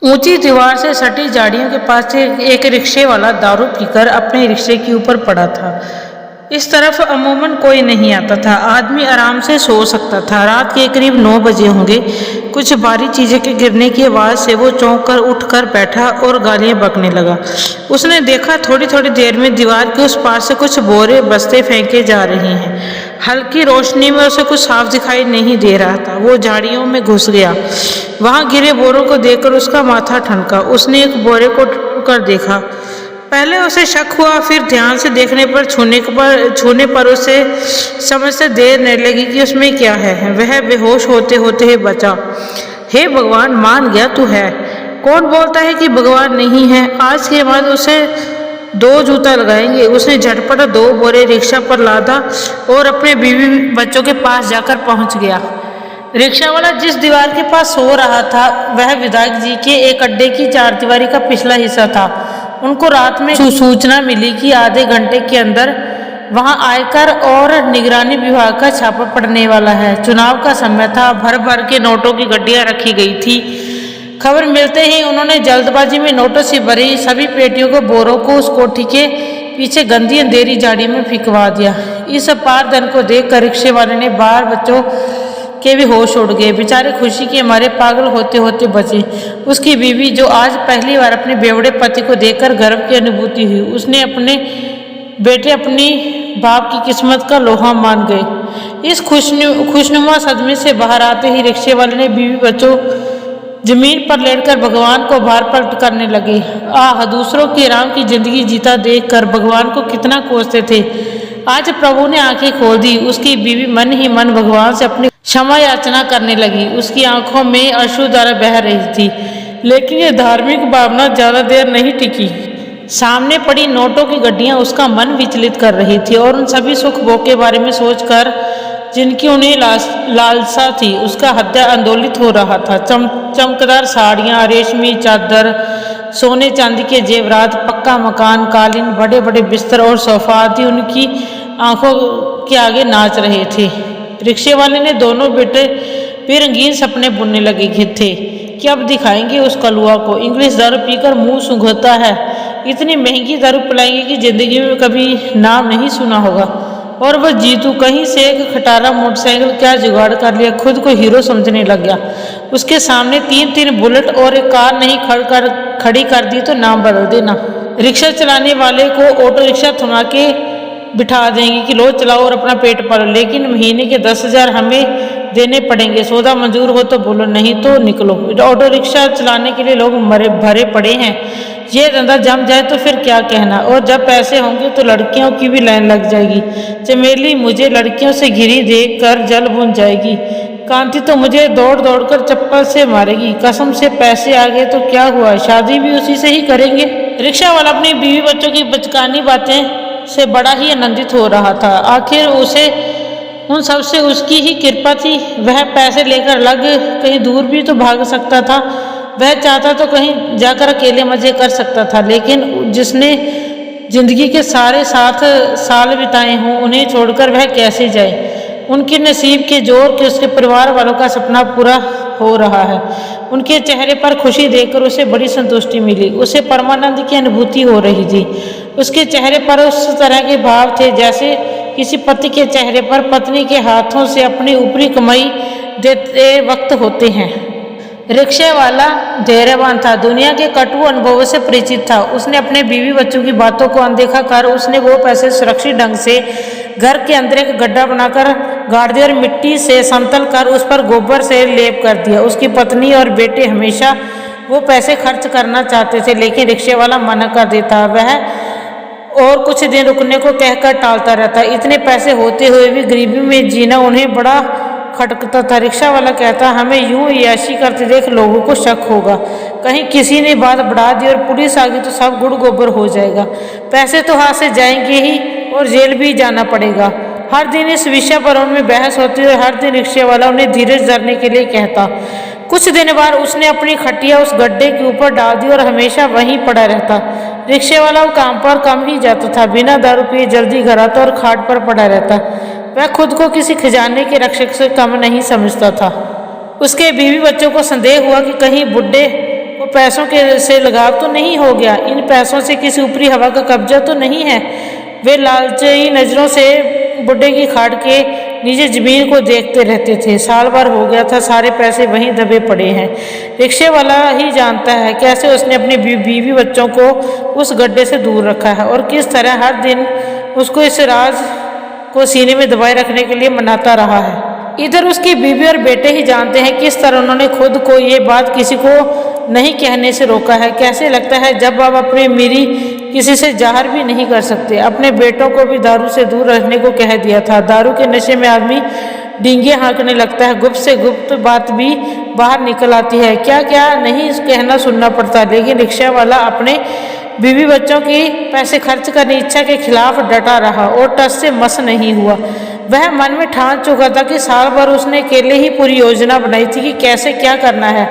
ऊंची दीवार से सटी झाड़ियों के पास एक रिक्शे वाला दारू पीकर अपने रिक्शे के ऊपर पड़ा था। इस तरफ अमूमन कोई नहीं आता था। आदमी आराम से सो सकता था। रात के करीब 9 बजे होंगे। कुछ भारी चीज़ें के गिरने की आवाज़ से वो चौंक कर उठकर बैठा और गालियाँ बकने लगा। उसने देखा थोड़ी थोड़ी देर में दीवार के उस पार से कुछ बोरे बस्ते फेंके जा रहे हैं। हल्की रोशनी में उसे कुछ साफ दिखाई नहीं दे रहा था। वो झाड़ियों में घुस गया। वहाँ गिरे बोरों को देखकर उसका माथा ठनका। उसने एक बोरे को कर देखा। पहले उसे शक हुआ, फिर ध्यान से देखने पर छूने पर उसे समझते देर नहीं लगी कि उसमें क्या है। वह बेहोश होते होते ही बचा। हे भगवान, मान गया तू है। कौन बोलता है कि भगवान नहीं है। आज के बाद उसे 2 जूता लगाएंगे। उसने झटपट 2 बोरे रिक्शा पर लादा और अपने बीवी बच्चों के पास जाकर पहुंच गया। रिक्शा वाला जिस दीवार के पास सो रहा था वह विधायक जी के एक अड्डे की चारदीवारी का पिछला हिस्सा था। उनको रात में सूचना मिली कि आधे घंटे के अंदर वहां आयकर और निगरानी विभाग का छापा पड़ने वाला है। चुनाव का समय था। भर भर के नोटों की गड्डियां रखी गई थी। खबर मिलते ही उन्होंने जल्दबाजी में नोटों से भरी सभी पेटियों को बोरों को उस कोठी के पीछे गंदी अंधेरी झाड़ी में फिकवा दिया। इस अपार धन को देखकर रिक्शे वाले ने बाहर बच्चों के भी होश उड़ गए। बेचारे खुशी के मारे पागल होते होते बचे। उसकी बीवी, जो आज पहली बार अपने बेवड़े पति को देखकर गर्व की अनुभूति हुई, उसने अपने बेटे अपनी बाप की किस्मत का लोहा मान गए। इस खुशनुमा सदमे से बाहर आते ही रिक्शे वाले ने बीवी बच्चों जमीन पर लेटकर भगवान को भार पलट करने लगे। आह, दूसरों की आराम की जिंदगी जीता देखकर भगवान को कितना कोसते थे। आज प्रभु ने आंखें खोल दी। उसकी बीवी मन ही मन भगवान से अपनी क्षमा याचना करने लगी। उसकी आंखों में अश्रुधारा बह रही थी, लेकिन ये धार्मिक भावना ज्यादा देर नहीं टिकी। सामने पड़ी नोटों की गड्डियां उसका मन विचलित कर रही थी और उन सभी सुख भोग के बारे में सोचकर जिनकी उन्हें लालसा थी, उसका हृदय आंदोलित हो रहा था। चमकदार साड़ियाँ, रेशमी चादर, सोने चांदी के जेवरात, पक्का मकान, कालीन, बड़े बड़े बिस्तर और सोफा आदि उनकी आंखों के आगे नाच रहे थे। रिक्शे वाले ने दोनों बेटे भी रंगीन सपने बुनने लगे थे कि अब दिखाएंगे उस कलुआ को। इंग्लिश दारू पीकर मुंह सूंघता है। इतनी महंगी दारू पिलाएंगे कि जिंदगी में कभी नाम नहीं सुना होगा। और वह जीतू कहीं से एक खटारा मोटरसाइकिल क्या जुगाड़ कर लिया, खुद को हीरो समझने लग गया। उसके सामने 3 बुलेट और एक कार नहीं खड़ी कर दी तो नाम बदल देना। रिक्शा चलाने वाले को ऑटो रिक्शा थमा के बिठा देंगे कि लो चलाओ और अपना पेट पालो, लेकिन महीने के 10,000 हमें देने पड़ेंगे। सौदा मंजूर हो तो बोलो, नहीं तो निकलो। ऑटो रिक्शा चलाने के लिए लोग भरे पड़े हैं। ये धंधा जम जाए तो फिर क्या कहना। और जब पैसे होंगे तो लड़कियों की भी लाइन लग जाएगी। चमेली मुझे लड़कियों से घिरी देख कर जल बुन जाएगी। कांति तो मुझे दौड़ दौड़ कर चप्पल से मारेगी। कसम से पैसे आ गए तो क्या हुआ, शादी भी उसी से ही करेंगे। रिक्शा वाला अपनी बीवी बच्चों की बचकानी बातें से बड़ा ही आनंदित हो रहा था। आखिर उसे उन सब से उसकी ही कृपा थी। वह पैसे लेकर अलग कहीं दूर भी तो भाग सकता था। वह चाहता तो कहीं जाकर अकेले मजे कर सकता था, लेकिन जिसने जिंदगी के सारे 7 साल बिताए हों, उन्हें छोड़कर वह कैसे जाए। उनके नसीब के जोर के उसके परिवार वालों का सपना पूरा हो रहा है। उनके चेहरे पर खुशी देखकर उसे बड़ी संतुष्टि मिली। उसे परमानंद की अनुभूति हो रही थी। उसके चेहरे पर उस तरह के भाव थे जैसे किसी पति के चेहरे पर पत्नी के हाथों से अपनी ऊपरी कमाई देते वक्त होते हैं। रिक्शे वाला धैर्यवान था, दुनिया के कटु अनुभवों से परिचित था। उसने अपने बीवी बच्चों की बातों को अनदेखा कर उसने वो पैसे सुरक्षित ढंग से घर के अंदर एक गड्ढा बनाकर गाड़ दिया और मिट्टी से समतल कर उस पर गोबर से लेप कर दिया। उसकी पत्नी और बेटे हमेशा वो पैसे खर्च करना चाहते थे, लेकिन रिक्शे वाला मना कर देता। वह और कुछ दिन रुकने को कहकर टालता रहता। इतने पैसे होते हुए भी गरीबी में जीना उन्हें बड़ा खटकता था। रिक्शा वाला कहता, हमें यूं याशी करते देख लोगों को शक होगा, कहीं किसी ने बात बढ़ा दी और पुलिस आ गई तो सब गुड़ गोबर हो जाएगा। पैसे तो हाथ से जाएंगे ही और जेल भी जाना पड़ेगा। हर दिन इस विषय पर उनमें बहस होती और हर दिन रिक्शे वाला उन्हें धीरज धरने के लिए कहता। कुछ दिन बाद उसने अपनी खटिया उस गड्ढे के ऊपर डाल दी और हमेशा वहीं पड़ा रहता। रिक्शे वाला काम पर कम ही जाता था, बिना दारू पिए जल्दी घर आता और खाट पर पड़ा रहता। वह खुद को किसी खजाने के रक्षक से कम नहीं समझता था। उसके बीवी बच्चों को संदेह हुआ कि कहीं बुड्ढे को पैसों के से लगाव तो नहीं हो गया? इन पैसों से किसी ऊपरी हवा का कब्जा तो नहीं है? वे लालची नजरों से बुड्ढे की खाट के नीचे जमीन को देखते रहते थे। साल भर हो गया था, सारे पैसे वहीं दबे पड़े हैं। रिक्शे वाला ही जानता है कैसे उसने अपने बीवी बच्चों को उस गड्ढे से दूर रखा है और किस तरह हर दिन उसको इस राज को सीने में दबाए रखने के लिए मनाता रहा है। इधर उसकी बीवी और बेटे ही जानते हैं किस तरह उन्होंने खुद को ये बात किसी को नहीं कहने से रोका है। कैसे लगता है जब आप अपनी मेरी किसी से जाहिर भी नहीं कर सकते। अपने बेटों को भी दारू से दूर रहने को कह दिया था। दारू के नशे में आदमी डींगे हाँकने लगता है, गुप्त से गुप्त बात भी बाहर निकल आती है, क्या क्या नहीं कहना सुनना पड़ता। लेकिन रिक्शा वाला अपने बीवी बच्चों की पैसे खर्च करने इच्छा के खिलाफ डटा रहा और टस से मस नहीं हुआ। वह मन में ठान चुका था कि साल भर उसने अकेले ही पूरी योजना बनाई थी कि कैसे क्या करना है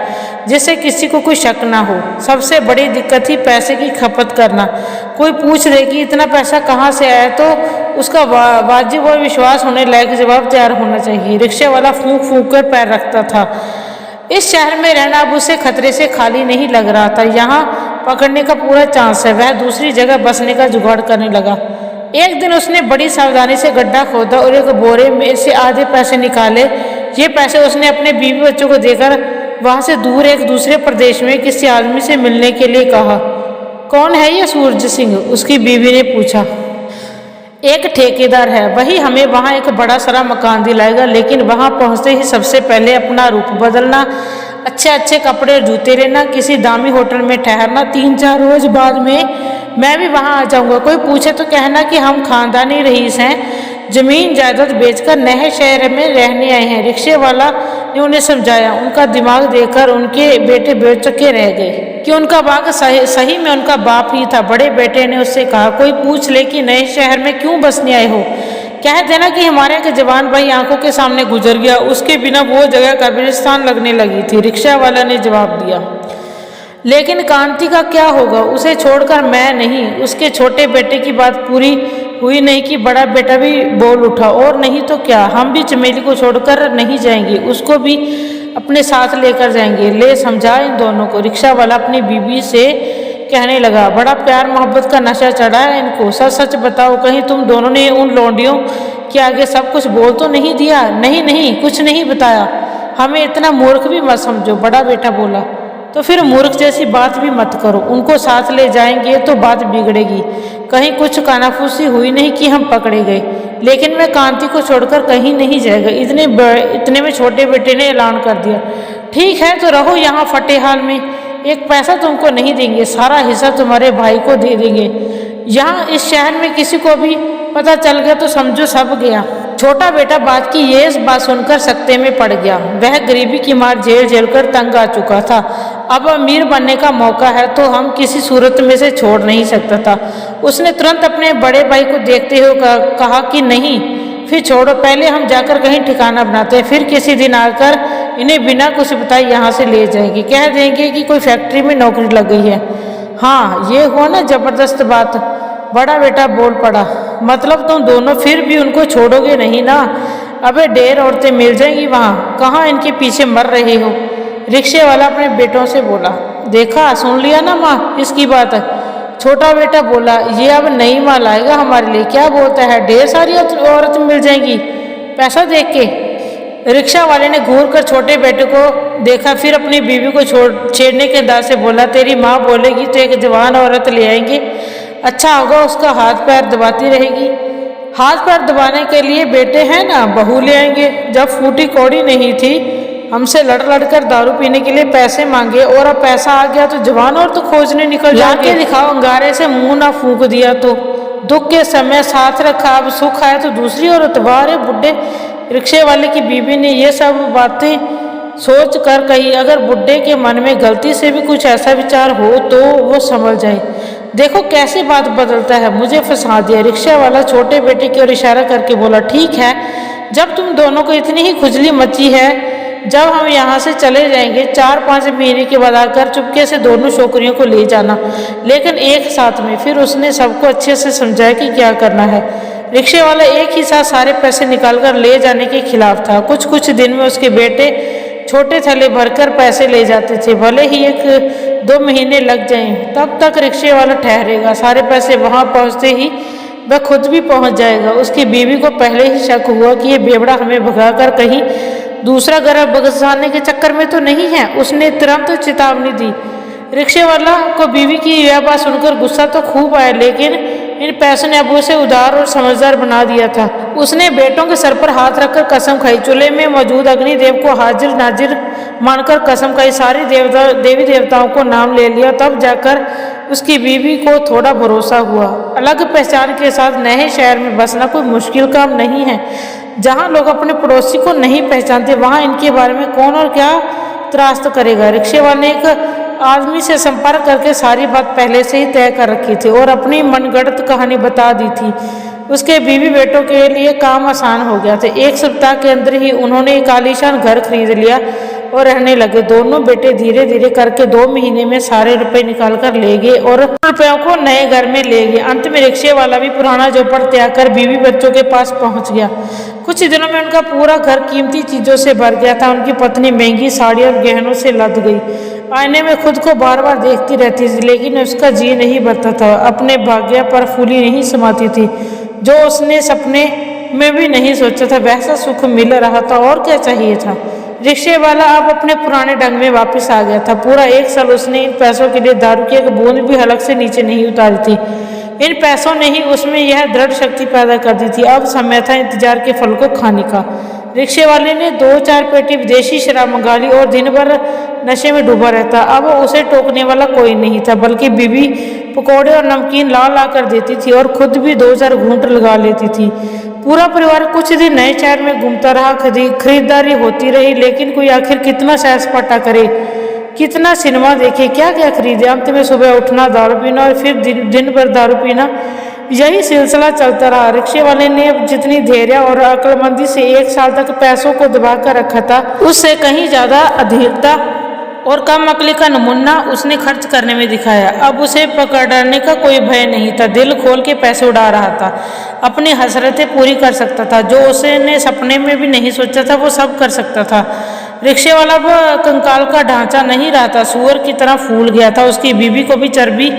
जिससे किसी को कोई शक ना हो। सबसे बड़ी दिक्कत थी पैसे की खपत करना। कोई पूछ दे कि इतना पैसा कहाँ से आया तो उसका वाजिब और विश्वास होने लायक जवाब तैयार होना चाहिए। रिक्शे वाला फूंक फूंक कर पैर रखता था। इस शहर में रहना अब उसे खतरे से खाली नहीं लग रहा था। यहाँ पकड़ने का पूरा चांस है। वह दूसरी जगह बसने का जुगाड़ करने लगा। एक दिन उसने बड़ी सावधानी से गड्ढा खोदा और एक बोरे में से आधे पैसे निकाले। ये पैसे उसने अपने बीवी बच्चों को देकर वहां से दूर एक दूसरे प्रदेश में किसी आदमी से मिलने के लिए कहा। कौन है ये सूरज सिंह? उसकी बीवी ने पूछा। एक ठेकेदार है, वही हमें वहाँ एक बड़ा सारा मकान दिलाएगा, लेकिन वहाँ पहुँचते ही सबसे पहले अपना रूप बदलना, अच्छे अच्छे कपड़े और जूते लेना, किसी दामी होटल में ठहरना। 3-4 रोज बाद में मैं भी वहाँ आ जाऊँगा। कोई पूछे तो कहना कि हम खानदानी रईस हैं, जमीन जायदाद बेचकर नए शहर में रहने आए हैं। रिक्शे वाला ने उन्हें समझाया। उनका दिमाग देखकर उनके बेटे बेचके रह गए कि उनका बाप सही में उनका बाप ही था। बड़े बेटे ने उससे कहा, कोई पूछ ले कि नए शहर में क्यों बसने आए हो, कह देना कि हमारे एक जवान भाई आंखों के सामने गुजर गया, उसके बिना वो जगह कब्रिस्तान लगने लगी थी। रिक्शा वाला ने जवाब दिया। लेकिन कांति का क्या होगा? उसे छोड़कर मैं नहीं। उसके छोटे बेटे की बात पूरी हुई नहीं कि बड़ा बेटा भी बोल उठा। और नहीं तो क्या, हम भी चमेली को छोड़कर नहीं जाएंगे, उसको भी अपने साथ लेकर जाएंगे। ले समझा इन दोनों को। रिक्शा वाला अपनी बीवी से कहने लगा। बड़ा प्यार मोहब्बत का नशा चढ़ा है इनको। सच सच बताओ, कहीं तुम दोनों ने उन लौंडियों के आगे सब कुछ बोल तो नहीं दिया? नहीं नहीं, कुछ नहीं बताया। हमें इतना मूर्ख भी मत समझो, बड़ा बेटा बोला। तो फिर मूर्ख जैसी बात भी मत करो। उनको साथ ले जाएंगे तो बात बिगड़ेगी। कहीं कुछ कानाफूसी हुई नहीं कि हम पकड़े गए। लेकिन मैं कांति को छोड़कर कहीं नहीं जाएगा। इतने में छोटे बेटे ने ऐलान कर दिया। ठीक है तो रहो यहाँ फटे हाल में, एक पैसा तुमको नहीं देंगे, सारा हिस्सा तुम्हारे भाई को दे देंगे। यहाँ इस शहर में किसी को भी पता चल गया तो समझो सब गया। छोटा बेटा बात की ये बात सुनकर सकते में पड़ गया। वह गरीबी की मार झेल कर तंग आ चुका था। अब अमीर बनने का मौका है तो हम किसी सूरत में से छोड़ नहीं सकता था। उसने तुरंत अपने बड़े भाई को देखते हुए कहा कि नहीं, फिर छोड़ो, पहले हम जाकर कहीं ठिकाना बनाते हैं, फिर किसी दिन आकर इन्हें बिना कुछ बताए यहाँ से ले जाएंगे। कह देंगे कि कोई फैक्ट्री में नौकरी लग गई है। हाँ, ये हुआ ना जबरदस्त बात। बड़ा बेटा बोल पड़ा। मतलब तुम दोनों फिर भी उनको छोड़ोगे नहीं ना? अबे ढेर औरतें मिल जाएंगी वहाँ, कहाँ इनके पीछे मर रहे हो? रिक्शे वाला अपने बेटों से बोला। देखा, सुन लिया ना माँ इसकी बात है। छोटा बेटा बोला, ये अब नई माल आएगा हमारे लिए। क्या बोलता है, ढेर सारी औरत मिल जाएंगी पैसा देख के? रिक्शा वाले ने घूर कर छोटे बेटे को देखा, फिर अपनी बीवी को छेड़ने के अंदाज से बोला, तेरी माँ बोलेगी तो एक जवान औरत ले आएंगे, अच्छा होगा उसका हाथ पैर दबाती रहेगी। हाथ पैर दबाने के लिए बेटे हैं ना, बहू ले आएंगे। जब फूटी कौड़ी नहीं थी, हमसे लड़ कर दारू पीने के लिए पैसे मांगे और अब पैसा आ गया तो जवान और तो खोजने निकल जाके दिखाओ। अंगारे से मुंह ना फूंक दिया तो दुख के समय साथ रखा, अब सुख आया तो दूसरी औरत। वारे बुढ़े। रिक्शे वाले की बीवी ने ये सब बातें सोच कर कही। अगर बुढ़े के मन में गलती से भी कुछ ऐसा विचार हो तो वो समझ जाए। देखो कैसे बात बदलता है, मुझे फंसा दिया। रिक्शा वाला छोटे बेटे की ओर इशारा करके बोला, ठीक है, जब तुम दोनों को इतनी ही खुजली मची है, जब हम यहाँ से चले जाएंगे 4-5 महीने के बाद आकर चुपके से दोनों छोकरियों को ले जाना, लेकिन एक साथ में। फिर उसने सबको अच्छे से समझाया कि क्या करना है। रिक्शे वाला एक ही साथ सारे पैसे निकालकर ले जाने के खिलाफ था। कुछ दिन में उसके बेटे छोटे थैले भरकर पैसे ले जाते थे। भले ही 1-2 महीने लग जाएं, तब तक रिक्शे वाला ठहरेगा। सारे पैसे वहां पहुंचते ही वह खुद भी पहुंच जाएगा। उसकी बीवी को पहले ही शक हुआ कि ये बेवड़ा हमें भगाकर कहीं दूसरा घर बसाने के चक्कर में तो नहीं है। उसने तुरंत चेतावनी दी। रिक्शे वाला को बीवी की यह बात सुनकर गुस्सा तो खूब आया, लेकिन इन पैसों ने अब उसे उदार और समझदार बना दिया था। उसने बेटों के सर पर हाथ रखकर कसम खाई, चूल्हे में मौजूद अग्निदेव को हाजिर नाजिर मानकर कसम खाई, सारी देवी देवताओं को नाम ले लिया। तब जाकर उसकी बीवी को थोड़ा भरोसा हुआ। अलग पहचान के साथ नए शहर में बसना कोई मुश्किल काम नहीं है। जहाँ लोग अपने पड़ोसी को नहीं पहचानते, वहाँ इनके बारे में कौन और क्या त्रास्त करेगा। रिक्शे वाले ने एक आदमी से संपर्क करके सारी बात पहले से ही तय कर रखी थी और अपनी मनगढ़ंत कहानी बता दी थी। उसके बीवी बेटों के लिए काम आसान हो गया था। 1 सप्ताह के अंदर ही उन्होंने एक आलीशान घर खरीद लिया और रहने लगे। दोनों बेटे धीरे धीरे करके 2 महीने में सारे रुपए निकाल कर ले गए और रुपयों को नए घर में ले गए। अंत में रिक्शे वाला भी पुराना झोपड़ त्याग कर बीवी बच्चों के पास पहुंच गया। कुछ दिनों में उनका पूरा घर कीमती चीजों से भर गया था। उनकी पत्नी महंगी साड़ी और गहनों से लद गई। आईने में खुद को बार बार देखती रहती थी, लेकिन उसका जी नहीं भरता था। अपने भाग्य पर फूली नहीं समाती थी। जो उसने सपने में भी नहीं सोचा था वैसा सुख मिल रहा था, और क्या चाहिए था। रिक्शे वाला अब अपने पुराने ढंग में वापस आ गया था। पूरा 1 साल उसने इन पैसों के लिए दारू की एक बूंद भी हलक से नीचे नहीं उतारी थी। इन पैसों ने ही उसमें यह दृढ़ शक्ति पैदा कर दी थी। अब समय था इंतजार के फल को खाने का। रिक्शे वाले ने 2-4 पेटी विदेशी शराब मंगा ली और दिन भर नशे में डूबा रहता। अब उसे टोकने वाला कोई नहीं था, बल्कि बीवी पकौड़े और नमकीन ला ला कर देती थी और खुद भी 2-4 घूंट लगा लेती थी। पूरा परिवार कुछ दिन नए शहर में घूमता रहा। खरीदारी होती रही, लेकिन कोई आखिर कितना सैर सपाटा करे, कितना सिनेमा देखे, क्या क्या खरीदे। अंत में सुबह उठना, दारू पीना और फिर दिन भर दारू पीना, यही सिलसिला चलता रहा। रिक्शे वाले ने जितनी धैर्य और अक्लमंदी से 1 साल तक पैसों को दबा कर रखा था, उससे कहीं ज्यादा अधीरता और कम अक्ली का नमूना उसने खर्च करने में दिखाया। अब उसे पकड़ने का कोई भय नहीं था। दिल खोल के पैसे उड़ा रहा था, अपनी हसरतें पूरी कर सकता था। जो उसने सपने में भी नहीं सोचा था वो सब कर सकता था। रिक्शे वाला वो कंकाल का ढांचा नहीं रहा था, सूअर की तरह फूल गया था। उसकी बीवी को भी चर्बी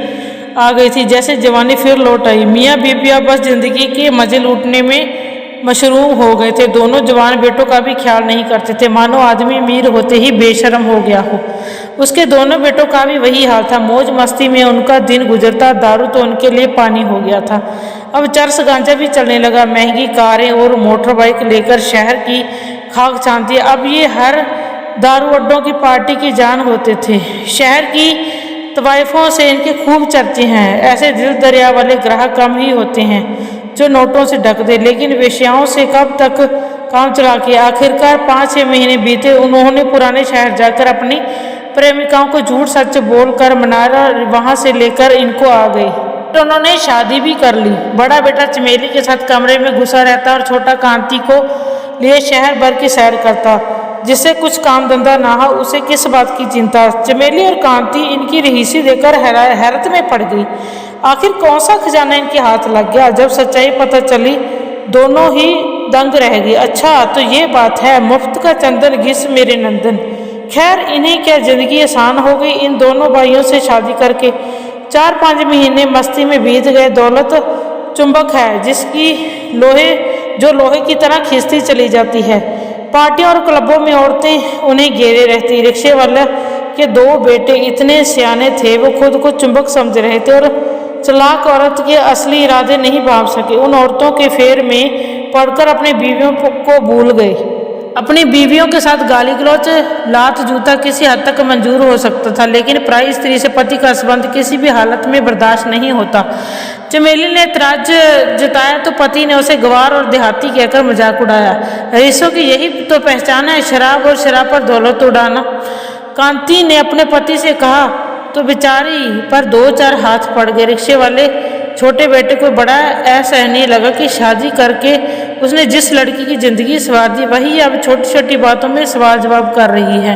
आ गई थी, जैसे जवानी फिर लौट आई। मियाँ बीबिया बस जिंदगी के मजे लूटने में मशरूम हो गए थे। दोनों जवान बेटों का भी ख्याल नहीं करते थे, मानो आदमी अमीर होते ही बेशर्म हो गया हो। उसके दोनों बेटों का भी वही हाल था। मौज मस्ती में उनका दिन गुजरता, दारू तो उनके लिए पानी हो गया था। अब चरस गांजा भी चलने लगा। महंगी कारें और मोटर बाइक लेकर शहर की खाक छानती। अब ये हर दारू अड्डों की पार्टी की जान होते थे। शहर की तवाइफों से इनके खूब चर्चे हैं। ऐसे दिल दरिया वाले ग्राहक कम ही होते हैं जो नोटों से ढक दे, लेकिन वेश्याओं से कब तक काम चला के। आखिरकार 5-6 महीने बीते। उन्होंने पुराने शहर जाकर अपनी प्रेमिकाओं को झूठ सच बोलकर मनारा वहां से लेकर इनको आ गई। तो उन्होंने शादी भी कर ली। बड़ा बेटा चमेली के साथ कमरे में घुसा रहता और छोटा कांति को लिए शहर भर की सैर करता। जिसे कुछ काम धंधा ना हो उसे किस बात की चिंता। चमेली और कांति इनकी रहीसी देखकर हैरत में पड़ गई। आखिर कौन सा खजाना इनके हाथ लग गया। जब सच्चाई पता चली दोनों ही दंग रह गई। अच्छा तो ये बात है, मुफ्त का चंदन घिस मेरे नंदन। खैर इन्हें क्या जिंदगी आसान हो गई इन दोनों भाइयों से शादी करके। 4-5 महीने मस्ती में बीत गए। दौलत चुंबक है जिसकी जो लोहे की तरह खींचती चली जाती है। पार्टियों और क्लबों में औरतें उन्हें घेरे रहती। रिक्शे वाले के 2 बेटे इतने सियाने थे, वो खुद को चुंबक समझ रहे थे और चालाक औरत के असली इरादे नहीं भांप सके। उन औरतों के फेर में पड़कर अपनी बीवियों को भूल गए। अपनी बीवियों के साथ गाली गलौच, लात जूता किसी हद तक मंजूर हो सकता था, लेकिन पराई स्त्री से पति का संबंध किसी भी हालत में बर्दाश्त नहीं होता। चमेली ने एतराज जताया तो पति ने उसे गवार और देहाती कहकर मजाक उड़ाया। रईसों की यही तो पहचान है, शराब और शराब पर दौलत उड़ाना। कांति ने अपने पति से कहा तो बेचारी पर 2-4 हाथ पड़ गए। रिक्शे वाले छोटे बेटे को बड़ा असहनीय लगा कि शादी करके उसने जिस लड़की की जिंदगी संवार दी वही अब छोटी छोटी बातों में सवाल जवाब कर रही है।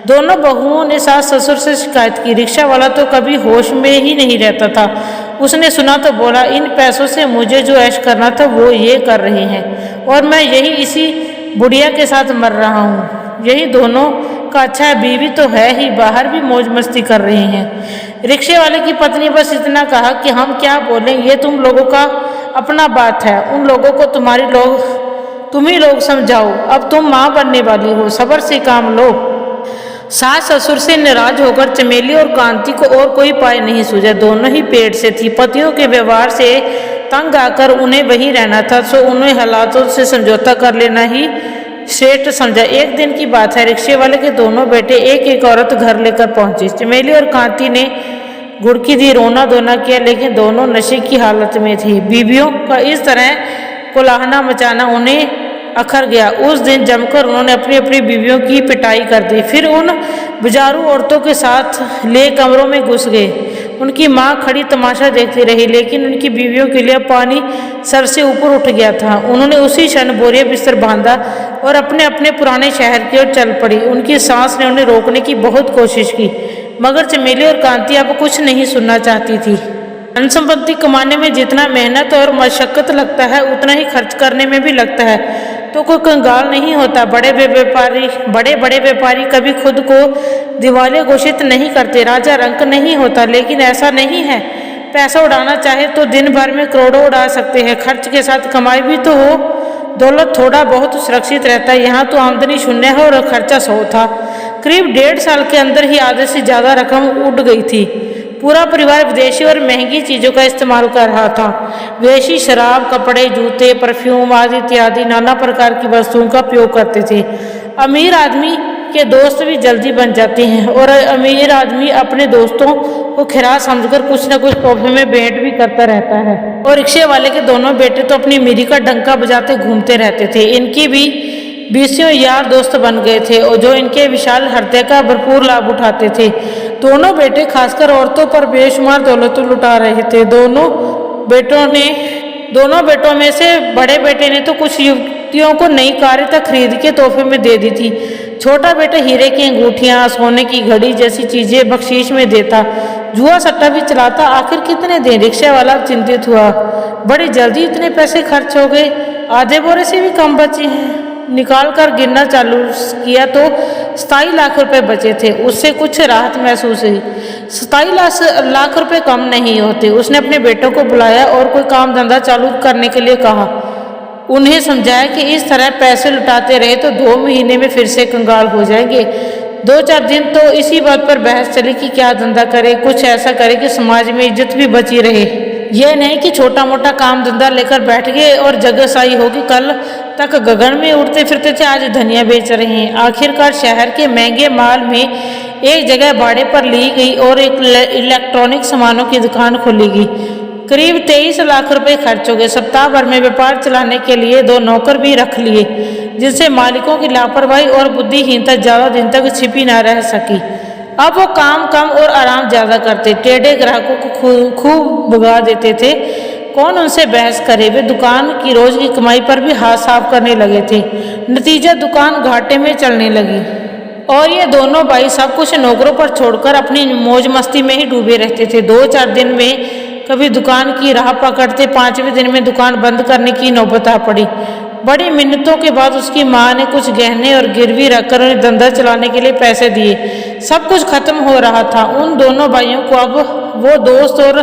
दोनों बहुओं ने सास ससुर से शिकायत की। रिक्शा वाला तो कभी होश में ही नहीं रहता था। उसने सुना तो बोला, इन पैसों से मुझे जो ऐश करना था वो ये कर रहे हैं और मैं यही इसी बुढ़िया के साथ मर रहा हूँ। यही दोनों का अच्छा है, बीवी तो है ही, बाहर भी मौज मस्ती कर रही हैं। रिक्शे वाले की पत्नी बस इतना कहा कि हम क्या बोलें, ये तुम लोगों का अपना बात है, उन लोगों को तुम ही लोग समझाओ, अब तुम माँ बनने वाली हो, सब्र से काम लो। सास ससुर से नाराज होकर चमेली और कांति को और कोई उपाय नहीं सूझा, दोनों ही पेट से थी। पतियों के व्यवहार से तंग आकर उन्हें वहीं रहना था, सो उन्हें हालातों से समझौता कर लेना ही श्रेष्ठ समझा। एक दिन की बात है, रिक्शे वाले के दोनों बेटे एक एक औरत घर लेकर पहुंचे। चमेली और कांति ने घुड़की दी, रोना धोना किया, लेकिन दोनों नशे की हालत में थी। बीवियों का इस तरह कोलाहना मचाना उन्हें अखर गया। उस दिन जमकर उन्होंने अपनी अपनी बीवियों की पिटाई कर दी, फिर उन बुझारू औरतों के साथ ले कमरों में घुस गए। उनकी माँ खड़ी तमाशा देखती रही, लेकिन उनकी बीवियों के लिए पानी सर से ऊपर उठ गया था। उन्होंने उसी क्षण बोरिया बिस्तर बांधा और अपने अपने पुराने शहर की ओर चल पड़ी। उनकी सास ने उन्हें रोकने की बहुत कोशिश की, मगर चमेली और कांति अब कुछ नहीं सुनना चाहती थी। धन संपत्ति कमाने में जितना मेहनत और मशक्कत लगता है, उतना ही खर्च करने में भी लगता है, तो कोई कंगाल नहीं होता। बड़े बड़े व्यापारी कभी खुद को दिवालिया घोषित नहीं करते, राजा रंक नहीं होता, लेकिन ऐसा नहीं है। पैसा उड़ाना चाहे तो दिन भर में करोड़ों उड़ा सकते हैं, खर्च के साथ कमाई भी तो हो, दौलत थोड़ा बहुत सुरक्षित रहता है। यहाँ तो आमदनी शून्य है और खर्चा 100 था। करीब 1.5 साल के अंदर ही आधे से ज़्यादा रकम उड़ गई थी। पूरा परिवार विदेशी और महंगी चीज़ों का इस्तेमाल कर रहा था। विदेशी शराब, कपड़े, जूते, परफ्यूम आदि इत्यादि नाना प्रकार की वस्तुओं का उपयोग करते थे। अमीर आदमी के दोस्त भी जल्दी बन जाते हैं और अमीर आदमी अपने दोस्तों को खिरा समझकर कुछ न कुछ तोहफे में भेंट भी करता रहता है। और रिक्शे वाले के दोनों बेटे तो अपनी मीरी का डंका बजाते घूमते रहते थे। इनकी भी 20 यार दोस्त बन गए थे और जो इनके विशाल हृदय का भरपूर लाभ उठाते थे। दोनों बेटे खासकर औरतों पर बेशुमार दौलत लुटा रहे थे। दोनों बेटों में से बड़े बेटे ने तो कुछ युवतियों को नई कारें तक खरीद के तोहफे में दे दी थी। छोटा बेटा हीरे की अंगूठियां, सोने की घड़ी जैसी चीजें बख्शीश में देता। जुआ सट्टा भी चलाता। आखिर कितने दें? रिक्शा वाला चिंतित हुआ। बड़ी जल्दी इतने पैसे खर्च हो गए, आधे बोरे से भी कम बचे हैं। निकाल कर गिनना चालू किया तो 27 लाख रुपए बचे थे। उससे कुछ राहत महसूस हुई। 27 लाख रुपए कम नहीं होते। उसने अपने बेटों को बुलाया और कोई काम धंधा चालू करने के लिए कहा। उन्हें समझाया कि इस तरह पैसे लुटाते रहे तो 2 महीने में फिर से कंगाल हो जाएंगे। 2-4 दिन तो इसी बात पर बहस चली कि क्या धंधा करे, कुछ ऐसा करे कि समाज में इज्जत भी बची रहे। यह नहीं कि छोटा मोटा काम धंधा लेकर बैठ गए और जगहसाई होगी। कल तक गगन में उड़ते फिरते थे, आज धनिया बेच रहे हैं। आखिरकार शहर के महंगे माल में एक जगह भाड़े पर ली गई और एक इलेक्ट्रॉनिक सामानों की दुकान खोली गई। करीब 23 लाख रुपए खर्च हो गए। सप्ताह भर में व्यापार चलाने के लिए 2 नौकर भी रख लिए, जिससे मालिकों की लापरवाही और बुद्धिहीनता ज़्यादा दिन तक छिपी न रह सकी। अब वो काम कम और आराम ज़्यादा करते, टेढ़े ग्राहकों को खूब भगा देते थे। कौन उनसे बहस करे? वे दुकान की रोज की कमाई पर भी हाथ साफ करने लगे थे। नतीजा दुकान घाटे में चलने लगी और ये दोनों भाई सब कुछ नौकरों पर छोड़कर अपनी मौज मस्ती में ही डूबे रहते थे। 2-4 दिन में कभी दुकान की राह पकड़ते, 5वें दिन में दुकान बंद करने की नौबत आ पड़ी। बड़ी मिन्नतों के बाद उसकी माँ ने कुछ गहने और गिरवी रखकर उन्हें धंधा चलाने के लिए पैसे दिए। सब कुछ खत्म हो रहा था। उन दोनों भाइयों को अब वो दोस्त और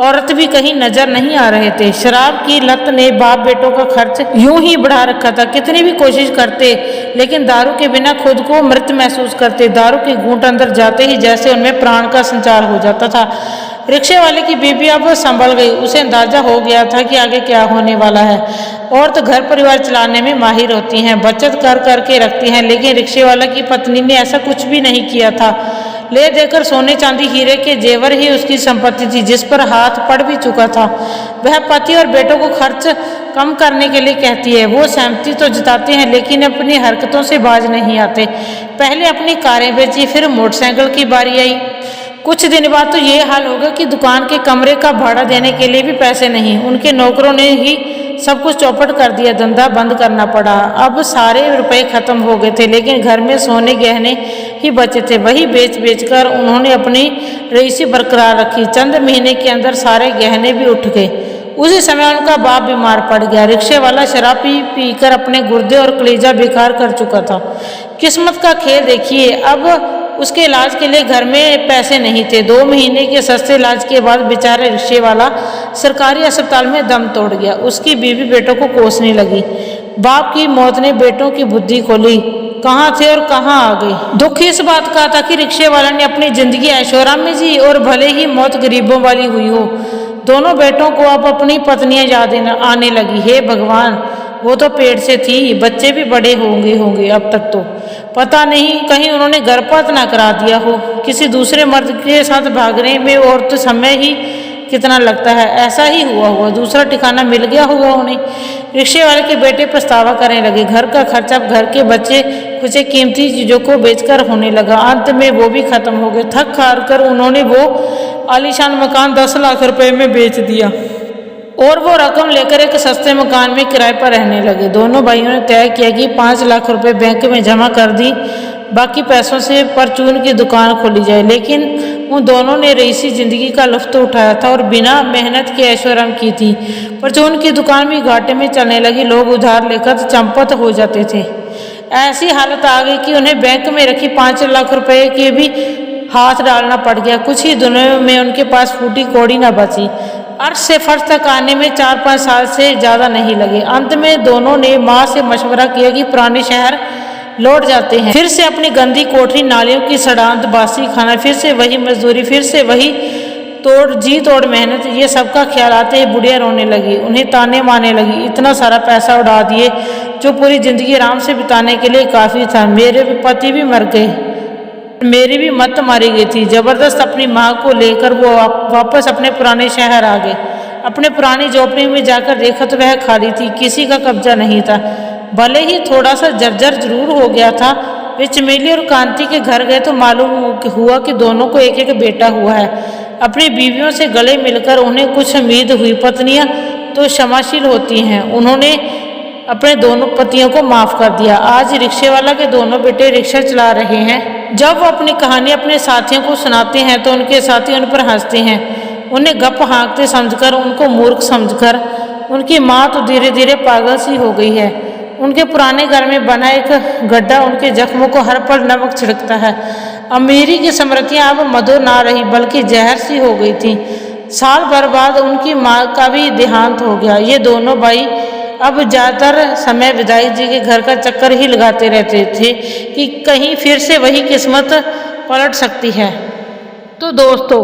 औरत भी कहीं नजर नहीं आ रहे थे। शराब की लत ने बाप बेटों का खर्च यूं ही बढ़ा रखा था। कितनी भी कोशिश करते, लेकिन दारू के बिना खुद को मृत महसूस करते। दारू की घूंट अंदर जाते ही जैसे उनमें प्राण का संचार हो जाता था। रिक्शे वाले की बीबी अब संभल गई। उसे अंदाजा हो गया था कि आगे क्या होने वाला है। औरत घर परिवार चलाने में माहिर होती हैं, बचत कर करके रखती हैं, लेकिन रिक्शे वाला की पत्नी ने ऐसा कुछ भी नहीं किया था। ले देकर सोने चांदी हीरे के जेवर ही उसकी संपत्ति थी, जिस पर हाथ पड़ भी चुका था। वह पति और बेटों को खर्च कम करने के लिए कहती है। वो सहमति तो जताते हैं, लेकिन अपनी हरकतों से बाज नहीं आते। पहले अपनी कारें बेची, फिर मोटरसाइकिल की बारी आई। कुछ दिन बाद तो ये हाल होगा कि दुकान के कमरे का भाड़ा देने के लिए भी पैसे नहीं। उनके नौकरों ने ही सब कुछ चौपट कर दिया। धंधा बंद करना पड़ा। अब सारे रुपए खत्म हो गए थे, लेकिन घर में सोने गहने ही बचे थे। वही बेच कर उन्होंने अपनी रईसी बरकरार रखी। चंद महीने के अंदर सारे गहने भी उठ गए। उसी समय उनका बाप बीमार पड़ गया। रिक्शे वाला शराब पी पी कर अपने गुर्दे और कलेजा बेकार कर चुका था। किस्मत का खेल देखिए, अब उसके इलाज के लिए घर में पैसे नहीं थे। 2 महीने के सस्ते इलाज के बाद बेचारा रिक्शे वाला सरकारी अस्पताल में दम तोड़ गया। उसकी बीवी बेटों को कोसने लगी। बाप की मौत ने बेटों की बुद्धि खोली, कहाँ थे और कहाँ आ गई। दुख इस बात का था कि रिक्शे वाला ने अपनी जिंदगी ऐशोआराम में जी और भले ही मौत गरीबों वाली हुई हो। दोनों बेटों को अब अपनी पत्नियां याद आने लगी। हे भगवान, वो तो पेट से थी, बच्चे भी बड़े होंगे अब तक तो। पता नहीं कहीं उन्होंने गर्भपात ना करा दिया हो। किसी दूसरे मर्द के साथ भागने में और तो समय ही कितना लगता है। ऐसा ही हुआ दूसरा ठिकाना मिल गया होगा उन्हें। रिक्शे वाले के बेटे पछतावा करने लगे। घर का खर्चा, घर के बच्चे कुछ कीमती चीज़ों को बेचकर होने लगा। अंत में वो भी खत्म हो गए। थक हार कर उन्होंने वो आलीशान मकान 10 लाख रुपए में बेच दिया और वो रकम लेकर एक सस्ते मकान में किराए पर रहने लगे। दोनों भाइयों ने तय किया कि 5 लाख रुपए बैंक में जमा कर दी, बाकी पैसों से परचून की दुकान खोली जाए। लेकिन उन दोनों ने रईसी जिंदगी का लुत्फ उठाया था और बिना मेहनत के ऐशोआराम की थी। परचून की दुकान भी घाटे में चलने लगी। लोग उधार लेकर चंपत हो जाते थे। ऐसी हालत आ गई कि उन्हें बैंक में रखी 5 लाख रुपए के भी हाथ डालना पड़ गया। कुछ ही दिनों में उनके पास फूटी कौड़ी न बची। अर्श से फर्श तक आने में 4-5 साल से ज़्यादा नहीं लगे। अंत में दोनों ने माँ से मशवरा किया कि पुराने शहर लौट जाते हैं। फिर से अपनी गंदी कोठरी, नालियों की सड़ांत, बासी खाना, फिर से वही मजदूरी, फिर से वही तोड़ मेहनत। ये सबका ख्याल आते ही बुढ़िया रोने लगी, उन्हें ताने मारने लगी। इतना सारा पैसा उड़ा दिए जो पूरी जिंदगी आराम से बिताने के लिए काफ़ी था। मेरे पति भी मर गए, मेरी भी मत मारी गई थी। जबरदस्त अपनी माँ को लेकर वो वापस अपने पुराने शहर आ गए। अपने पुरानी झोपड़ी में जाकर देखा तो वह खाली थी, किसी का कब्जा नहीं था। भले ही थोड़ा सा जर्जर जरूर हो गया था। वे चमेली और कांति के घर गए तो मालूम हुआ कि दोनों को एक एक बेटा हुआ है। अपनी बीवियों से गले मिलकर उन्हें कुछ उम्मीद हुई। पत्नियां तो क्षमाशील होती हैं। उन्होंने अपने दोनों पतियों को माफ कर दिया। आज रिक्शे वाला के दोनों बेटे रिक्शा चला रहे हैं। जब वो अपनी कहानी अपने साथियों को सुनाते हैं तो उनके साथी उन पर हंसते हैं, उन्हें गप हाँकते समझकर, उनको मूर्ख समझकर। उनकी माँ तो धीरे धीरे पागल सी हो गई है। उनके पुराने घर में बना एक गड्ढा उनके जख्मों को हर पल नमक छिड़कता है। अमीरी की समृद्धियाँ अब मधुर ना रही बल्कि जहर सी हो गई थी। साल भर बाद उनकी माँ का भी देहांत हो गया। ये दोनों भाई अब ज़्यादातर समय विधायक जी के घर का चक्कर ही लगाते रहते थे कि कहीं फिर से वही किस्मत पलट सकती है। तो दोस्तों,